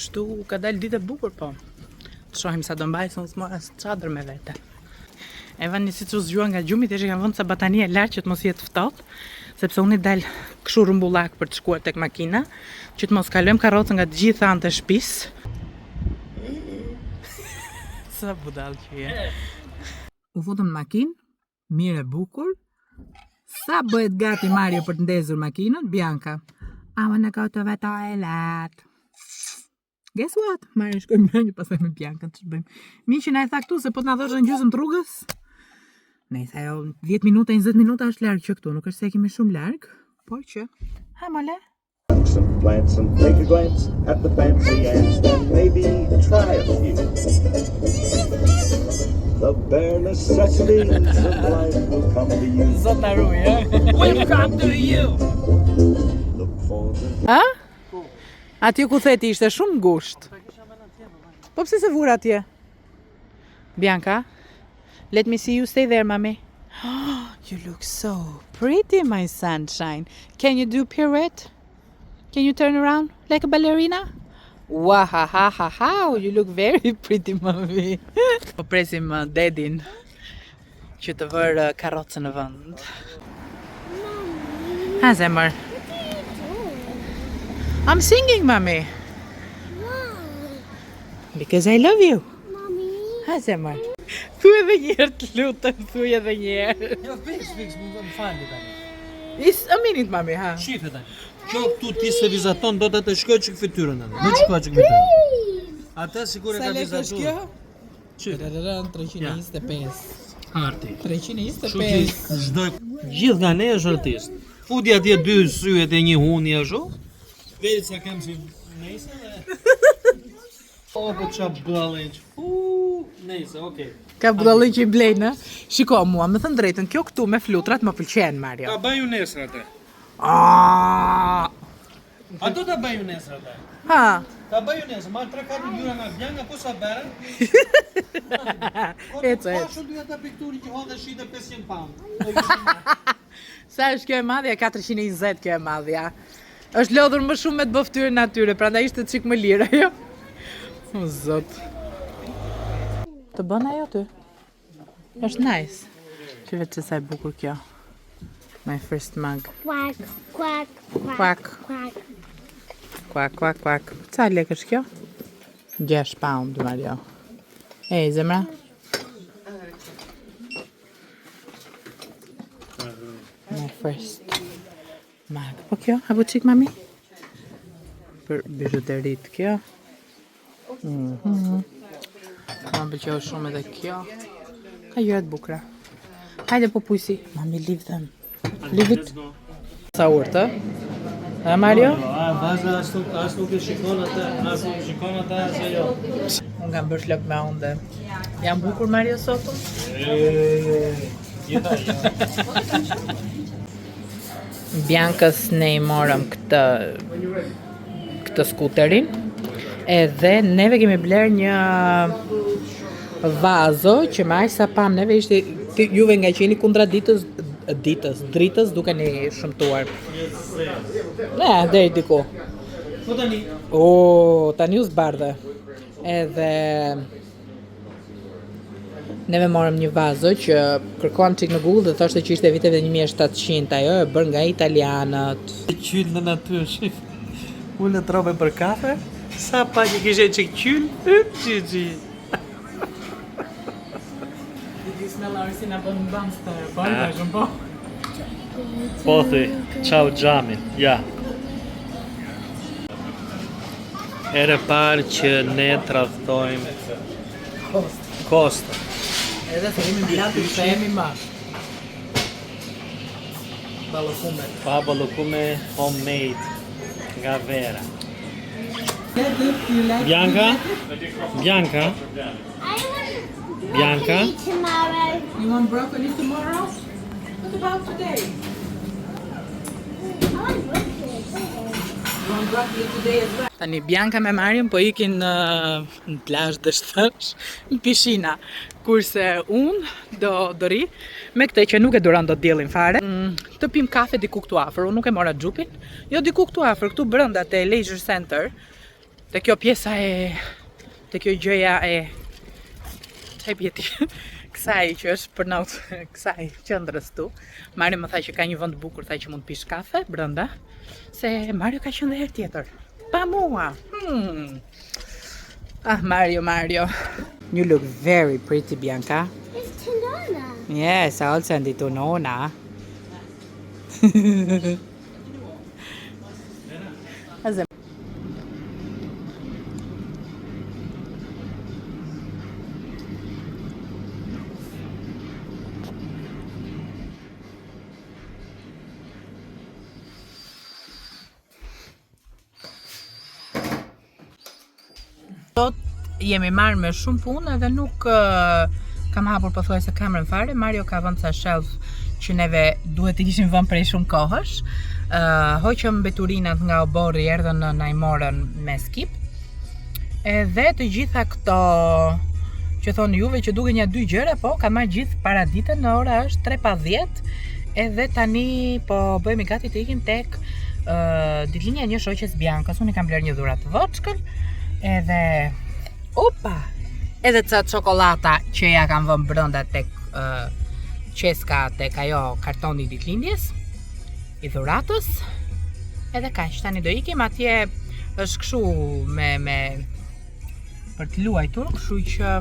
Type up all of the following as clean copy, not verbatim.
Kështu ka dalë ditë e bukur, po. Të shohim sa do mbaj, se unë s'mora çadër me vete. E vani si që zgjua nga gjumi, thjesht kam vënë ca batanie lart që të mos jetë ftohtë, sepse unë i dal kështu rrumbullak për të shkuar tek makina, që të mos kalojmë karrocën nga të gjitha anët e shtëpisë. Sa budall që je. U futëm në makinë, mirë e bukur. Sa bëhet gati Mario për të ndezur makinën? Bianca, I wanna go to the toilet. Guess what? Mario shkoj mbrëmje pastaj me Bianca të bëjmë. Miqi na e tha këtu se po të na dhosh në gjysmë të rrugës. Nëse ajo 10 minuta, 20 minuta është larg që këtu, nuk është se kemi shumë larg, por që ha male. Some plants and take a glance at the fancy ants, then maybe try a few. The bare necessities of life will come to you. Zotaruj, welcome to you. Look for the... Ha? Atje ku theti ishte shumë ngusht. Po pse se vura atje? Bianca, let me see you stay there, mommy. You look so pretty, my sunshine. Can you do pirouette? Can you turn around like a ballerina? Wow, ha, ha, ha, ha, you look very pretty, mommy. Po presim dedin që të vërë karrocën në vend. Ha, zemër. I'm singing, mommy. Because I love you. Ha, zemër. Thuaj edhe një herë të lutem, thuaj edhe një herë. Jo, fiks, më falni tani. It's a minute, mommy, ha. Shife tani. Kjo këtu ti se vizaton do të shkoj çik fytyrën tani. Nuk shkoj çik fytyrën. Ata sigur e ka vizatuar. Çfarë? 325. Arti. 325. Çdo gjithë nga ne është artist. Fudi atje dy syet e një huni ashtu. Vetë sa kam si nejse dhe. O po çfarë bëllëç. Nejse, okay. Ka budalli që i blejnë, shiko mua, me thënë drejtën, kjo këtu me flutrat më pëlqen, Mario. Ta bëju nesër atë. A do ta bëju nesër atë? Ha, Ta bëju nesër, marr 3-4 gjyra nga Bianca po sa bërë. Ece. Pashu dy ata pikturë që hodhe shite 500 pound. sa është kjo e madhja? 420 kjo e madhja. Është lodhur më shumë me të bëftyrën natyre, prandaj ishte çik më lirë, jo? O zot. Të bën ajo ty? Është nice. Që vetë se sa e bukur kjo. My first mug. Quack, quack, quack, Quack. quack. Quack, quack, quack. Ca lek është kjo? 6 pound, Mario. Ej, zemra? My first mug. Po kjo? Apo qik, mami? Për bijuterit kjo. Ma pëlqeu shumë edhe kjo. Ka gjëra të bukura. Hajde po pujsi. Mami, leave them. Leave it. Sa urtë? A Mario? A vaza as nuk e shikon atë, as nuk e shikon atë se jo. Unë kam bërë shlok me onde. Jam bukur Mario sotu? Jeta jo. Biancës ne i morëm këtë skuterin. Edhe neve kemi bler një vazo që më aq sa pam neve ishte juve nga që jeni kundra dritës dukeni shëmtuar. Deri diku. Po tani. Tani u zbardhe. Edhe neve morëm një vazo që kërkon çik në Google dhe thoshte që ishte viteve 1700, ajo e bërë nga italianët. Qyll në natyrë, shif. Ullë të robe për kafe. Sa pa që kishe që qyllë, që. Smell our bën po. Po thi, ciao Xhamin, ja. Ere parë që ne tradhtojmë Kosta. Edhe se kemi mbilatë të jemi ma. Ballokume. Pa ballokume homemade nga vera. Bianca? Bianca? Bianca? Tomorrow. You want broccoli tomorrow? What about today? I want broccoli. You want broccoli today as well? Tani Bianca me Marion po ikin në plazh dështësh, në pishina. Kurse unë do ri me këtë që nuk e duron do diellin fare. Të pim kafe diku këtu afër. Unë nuk e mora xhupin. Jo diku këtu afër, këtu brenda te Leisure Center. Te kjo pjesa e... Te kjo gjëja e... Qaj pjeti? Kësaj që është për naut kësaj qendrës tu. Mario më tha që ka një vend bukur, tha që mund pish kafe brenda. Se Mario ka qenë dhe herë tjetër. Pa mua! Ah, Mario. You look very pretty, Bianca. It's Tinona. Yes, also in the Tinona. Sot jemi marrë me shumë punë dhe nuk kam hapur pothuajse kamerën fare. Mario ka vënë sa shelf që neve duhet të kishim vënë prej shumë kohësh. Hoqëm mbeturinat nga oborri, erdhën na i morën me skip. Edhe të gjitha këto që thonë juve që duke një 2 gjëra, po ka marrë gjithë paraditën, në ora është 3:10. Edhe tani po bëhemi gati të ikim tek ditëlindja e një shoqes Biancas. Unë i kam bler një dhuratë të voçkël. Edhe edhe ca çokolata që ja kam vënë brenda tek qeska, tek ajo kartoni ditëlindjes i dhuratës. Edhe kaq, tani do ikim, atje është kështu me për të luajtur, kështu që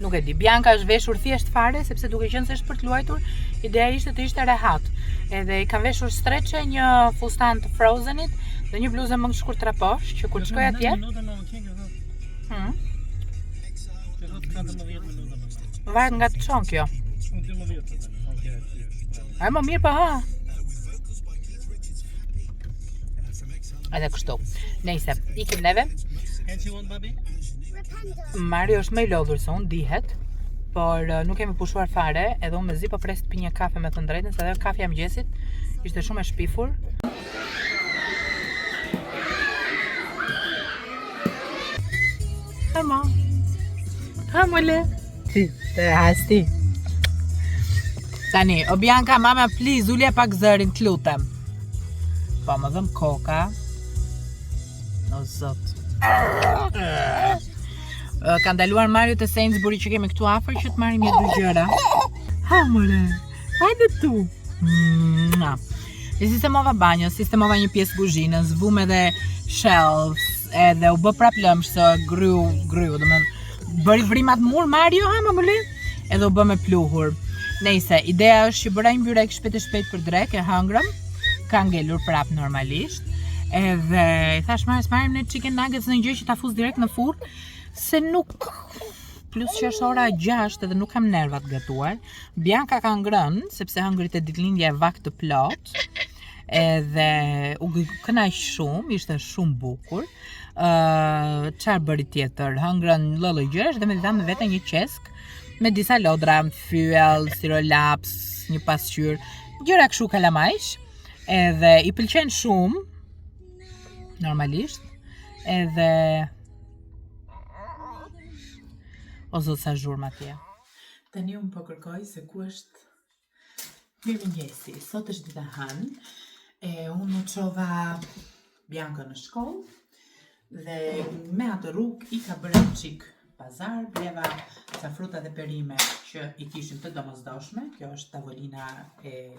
nuk e di. Bianca është veshur thjesht fare sepse duke qenë se është për të luajtur, ideja ishte të ishte rehat. Edhe i kam veshur streçe, një fustan të Frozenit dhe një bluzë më të shkurtër poshtë, që kur shkoj atje. Varet nga të çon kjo. Ai më mirë pa ha. Edhe kështu. Nejse, ikim neve. Mario është më i lodhur se unë, dihet. Por nuk kemi pushuar fare, edhe unë mezi po pres të pi një kafe me të drejtën, se edhe kafja mëngjesit ishte shumë e shpifur. Hamole. Ti, të hasti. Tani, o Bianca, mama, please, ulja pak zërin, të lutem. Po, më dhëm koka. O zot. Ka ndaluar Mario të Sainsbury që kemi këtu afër që të marrim një 2 gjëra. Hamole, hajde tu. E sistemova banjo, sistemova një pjesë kuzhinës, vum edhe shelves, edhe u bë prap lëmsh se gryu, domethënë bëri vrimat mur Mario, ha më mëli, edhe u bë me pluhur. Nejse, ideja është që bëra një byrek shpejt për drek, e hëngrëm, ka ngelur prap normalisht, edhe i thash Marios, marrim në chicken nuggets në një gjë që ta fus direkt në furrë, se nuk, plus që është ora 6 edhe nuk kam nervat gatuar. Bianca ka ngrënë, sepse hëngrit e ditëlindja e vakt të plot, edhe u kënaq shumë, ishte shumë bukur. Çfarë bëri tjetër? Hëngrën lëllë gjërash dhe më dha me vete një qesk me disa lodra, fyell, sirolaps, një pasqyrë, gjëra kështu kalamajsh, edhe i pëlqen shumë, normalisht, edhe o zot sa zhurmë atje. Tani unë po kërkoj se ku është mirëmëngjesi. Sot është dita hënë, unë u çova Bianca në shkollë dhe me atë rrugë i ka bërë një çik pazar, bleva ca fruta dhe perime që i kishin të domosdoshme. Kjo është tavolina e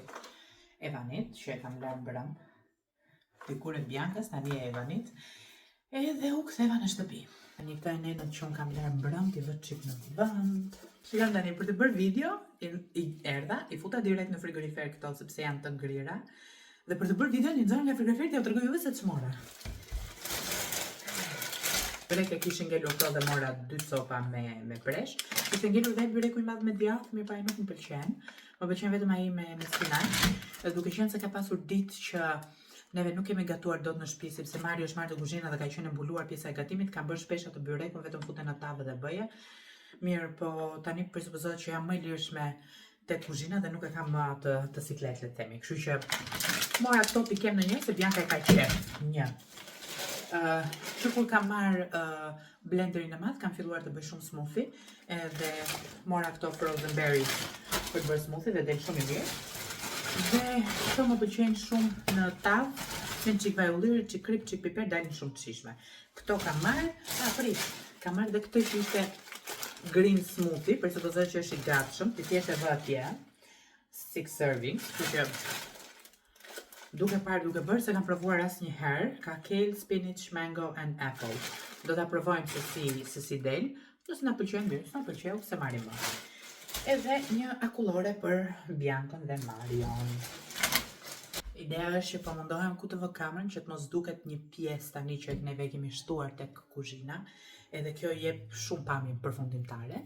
Evanit, që e kam lënë brëm. Dikur e Biancas, tani e Evanit. Edhe u ktheva në shtëpi. Tani këto e nenët që unë kam lërë mbrëm, t'i vë qik në vënd. Shikam tani, për të bërë video, i erdha, i futa direkt në frigorifer këto, sepse janë të ngrira. Dhe për të bërë video, një nxorë nga frigorifer, t'ja u tërgoj juve se t'shmora. Byrek e kishin ngelur këto dhe mora 2 copa me presh. Kishte ngelur dhe byreku i madh me djath, mirë pa i nuk më pëlqen. Më pëlqen vetëm ai me spinaq. Dhe duke qenë se ka pasur ditë që neve nuk kemi gatuar dot në shtëpi, sepse Mario është marrë të kuzhina dhe ka qenë mbuluar pjesa e gatimit, kam bërë shpesh atë byrekun, vetëm futen në tavë dhe bëje. Mirë, po tani presupozohet që jam më i lirshme tek kuzhina dhe nuk e kam më të siklet, le të themi. Kështu që mora këto t'i kem në një, se Bianca e ka qef. Një. Që kur kam marrë blenderin e madh, kam filluar të bëj shumë smoothie, edhe mora këto frozen berries për të bërë smoothie dhe del shumë i mirë. Dhe këto më pëlqejnë shumë në tavë, me çik vaj ulliri, çik krip, çik piper, dalin shumë të shijshme. Këto kam marrë, kam marrë dhe këtë që ishte green smoothie, për supozoj që është i gatshëm, ti thjesht e vë atje, 6 servings, kështu që duke bërë se kam provuar asnjëherë, ka kale, spinach, mango and apple. Do ta provojmë se si del, nëse na pëlqen mirë, s'na pëlqeu se marrim më. Edhe një akullore për Biancën dhe Marion. Ideja është që po mundohem ku të vë kamerën që të mos duket një pjesë tani që neve kemi shtuar tek kuzhina, edhe kjo jep shumë pamje përfundimtare,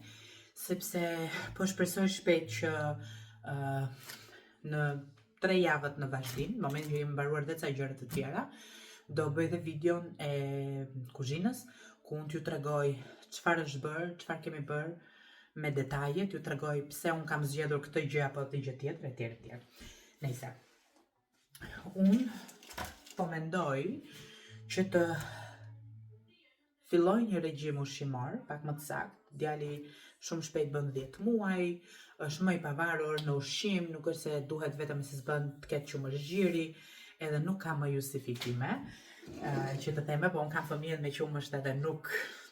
sepse po shpresoj shpejt që në 3 javët në vazhdim, në moment që jemi mbaruar dhe ca gjëra të tjera, do bëj dhe videon e kuzhinës, ku unë t'ju tregoj çfarë është bërë, çfarë kemi bërë, me detaje, t'ju tregoj pse unë kam zgjedhur këtë gjë apo atë gjë tjetër, etj. Nëse unë po mendoj që të filloj një regjim ushqimor, pak më të saktë. Djali shumë shpejt bën 10 muaj, është më i pavarur në ushqim, nuk është se duhet vetëm se s'bën të ketë qumësht-zgjiri, edhe nuk ka më justifikime që të theme, po unë kam fëmijët me qumësht edhe nuk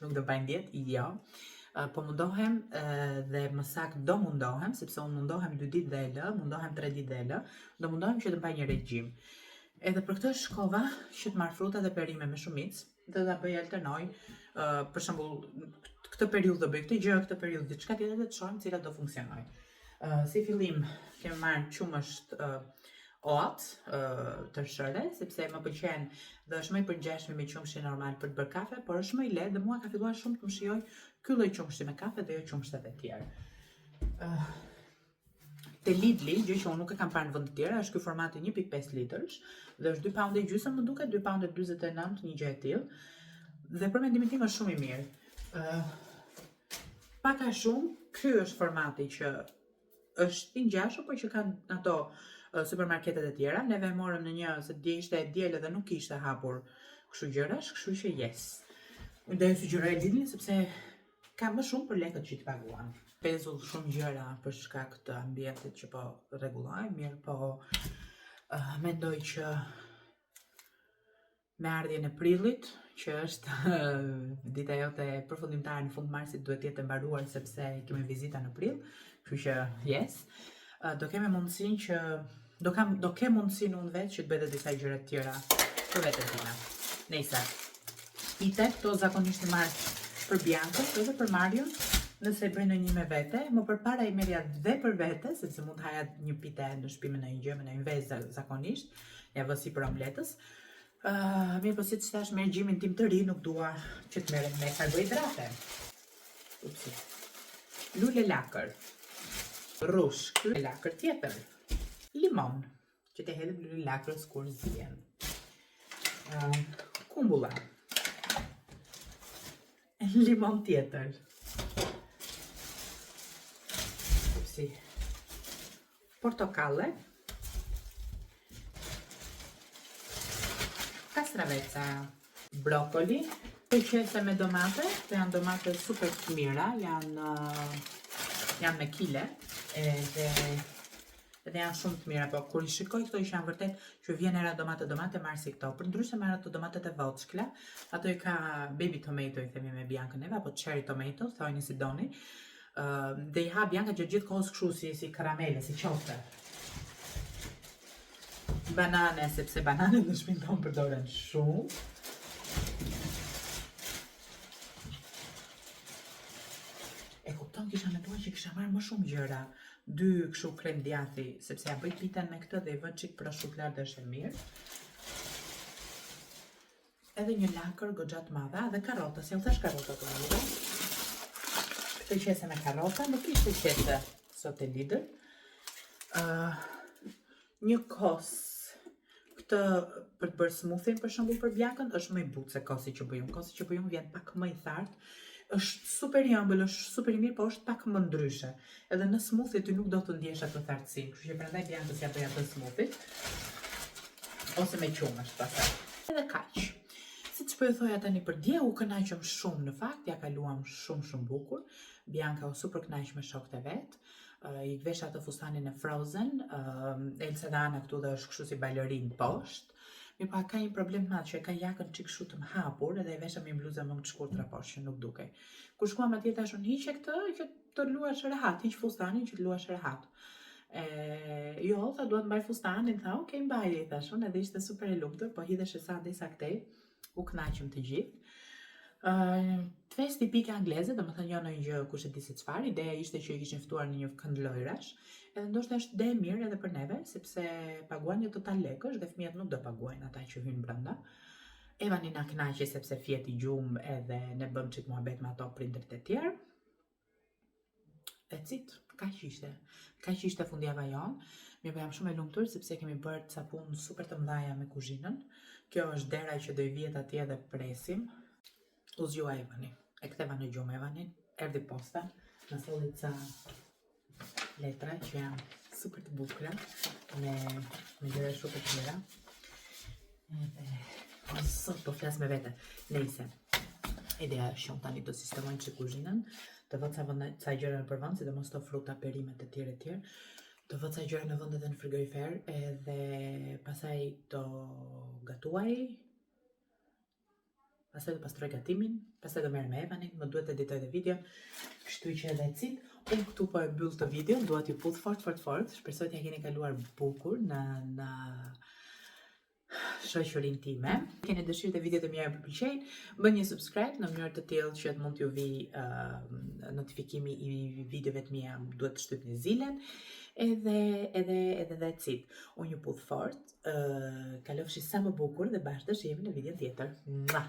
do bajnë dietë, jo. Po mundohem dhe më saktë do mundohem, sepse unë mundohem 2 ditë dhe e lë, mundohem 3 ditë dhe e lë, do mundohem që të mbaj një regjim. Edhe për këtë shkova që të marr fruta dhe perime me shumicë, dhe ta bëj alternoj, për shembull, këtë periudhë do bëj këtë gjë, këtë periudhë diçka tjetër dhe të shohim cilat do funksionojnë. Si fillim kemi marrë qumësht oat të shëre, sepse më pëlqen dhe është më i përgjeshëm me qumshi normal për të bërë kafe, por është më i lehtë dhe mua ka filluar shumë të më shijoj ky lloj qumshi me kafe dhe jo qumshtet e tjerë. Te Lidli, gjë që unë nuk e kam parë në vende të tjera, është ky formati 1.5 litërsh dhe është 2 pound e gjysmë, më duket 2 pound e 49, një gjë e tillë. Dhe për mendimin tim është shumë i mirë. Pak a shumë, ky është formati që është i ngjashëm, por që kanë ato supermarketet e tjera. Neve e morëm në një se dje ishte e diel dhe nuk ishte hapur kështu gjërash, kështu që yes. Unë do ju sugjeroj Lidlin sepse ka më shumë për lekët që t'i paguan. Pezull shumë gjëra për shkak të ambientit që po rregulloj, mirë po mendoj që me ardhjen e prillit, që është dita jote përfundimtare në fund marsit, duhet të jetë e mbaruar sepse kemi vizita në prill, kështu që yes, do kemi mundësinë që do kem mundësinë unë vetë që të bëj edhe disa gjëra të tjera për veten time. Nëse pite këto zakonisht i marr për Biancën edhe për Marion, nëse bëj në një me vete, më përpara i merja dhe për vete, sepse mund të haja një pite në shtëpi me ndonjë gjë, me ndonjë vezë zakonisht, ja vë si për omletës. Mirë, po si të thash, me regjimin tim të ri nuk dua që të merrem me karbohidrate. Lule lakër, rrushk, lule lakër tjetër, limon, që të hedhim lule lakërës kur zihen, kumbulla, limon tjetër, portokalle, kastraveca, brokoli, qese me domate, të janë domate super të mira, janë me kile, edhe janë shumë të mira, po kur i shikoj këto isha në vërtet që vjen era domate marr si këto, për ndryshe marr ato domatet e vockla, ato i ka baby tomato i themi me Biancën neve, apo cherry tomato, thojni si doni, dhe i ha Bianca gjithë kohës kështu si karamele, si qofte. Banane, sepse banane në shtëpinë tonë përdoren shumë. E kupton, kisha menduar që kisha marrë më shumë gjëra, 2 kështu krem djathi, sepse ja bëj pitën me këtë dhe i vën çik prosciutto lart dhe është e mirë. Edhe një lakër goxha të madhe, dhe karrota, se u thash karrota të mëdha. Këtë qese me karrota, nuk ishte qese sot e Lidl. Një kos, këtë për të bërë smoothie për shembull për Biancën, është më i butë se kosi që bëj unë. Kosi që bëj unë vjen pak më i thartë, është super i ëmbël, është super i mirë, po është pak më ndryshe. Edhe në smoothie ty nuk do të ndjesh atë thartësinë, kështu që prandaj Biancës ja bëj atë smoothie. Ose me qumësht pastaj. Edhe kaq. Siç po e thoja tani për dje, u kënaqëm shumë në fakt, ja kaluam shumë bukur. Bianca u super kënaq me shokët e vet. I vesh atë fustanin e Frozen, Elsa dhe Ana këtu dhe është kështu si balerin poshtë, Mi pa ka një problem madh që e ka jakën çik kështu të hapur edhe e vesha me një bluzë më të shkurtër poshtë që nuk dukej. Kur shkuam atje tash unë hiqe këtë që të luash rehat, hiq fustanin që të luash rehat. Jo, tha duhet mbaj fustanin, tha okej mbaj, thash unë edhe ishte super e lumtur, po hidhesh sa disa këtej, u kënaqëm të gjithë. Fest tipike angleze, domethënë jo ndonjë gjë kush e di se çfarë, ideja ishte që i kishin ftuar në një kënd lojrash, edhe ndoshta është ide e mirë edhe për neve, sepse paguajnë një total lekësh dhe fëmijët nuk do paguajnë ata që hyjnë brenda. Evani na kënaqi sepse fjeti gjum edhe ne bëm çik muhabet me ato prindërit e tjerë. That's it, kaq ishte. Kaq ishte fundjava jon. Mi jam shumë e lumtur sepse kemi bërë ca punë super të mëdha me kuzhinën. Kjo është dera që do i vihet atje dhe presim. U zgjua Evani. E ktheva në gjumë Evanin. Erdhi posta. Na solli ca letra që janë super të bukura me gjëra shumë të mira. Edhe sot po flas me vete. Nejse. Ideja është që tani do sistemojmë që kuzhinën, të vë ca gjëra në përvend, sidomos to fruta, perimet e tjerë. Do vë ca gjëra në vend edhe në frigorifer, edhe pastaj do gatuaj. Pastaj do pastroj gatimin, pastaj do merrem me Evanin, më duhet të editoj dhe video. Kështu që edhe cit, unë këtu po e mbyll të videon, dua t'ju puth fort. Shpresoj t'ja keni kaluar bukur në shoqërinë time. Keni dëshirë të videot e mia ju pëlqejnë, bëni një subscribe në mënyrë të tillë që të mund t'ju vi notifikimi i videove të mia, duhet të shtypni zilen. Edhe that's it. Unë ju puth fort, kalofshi sa më bukur dhe bashkë do shihemi në video tjetër. Mua!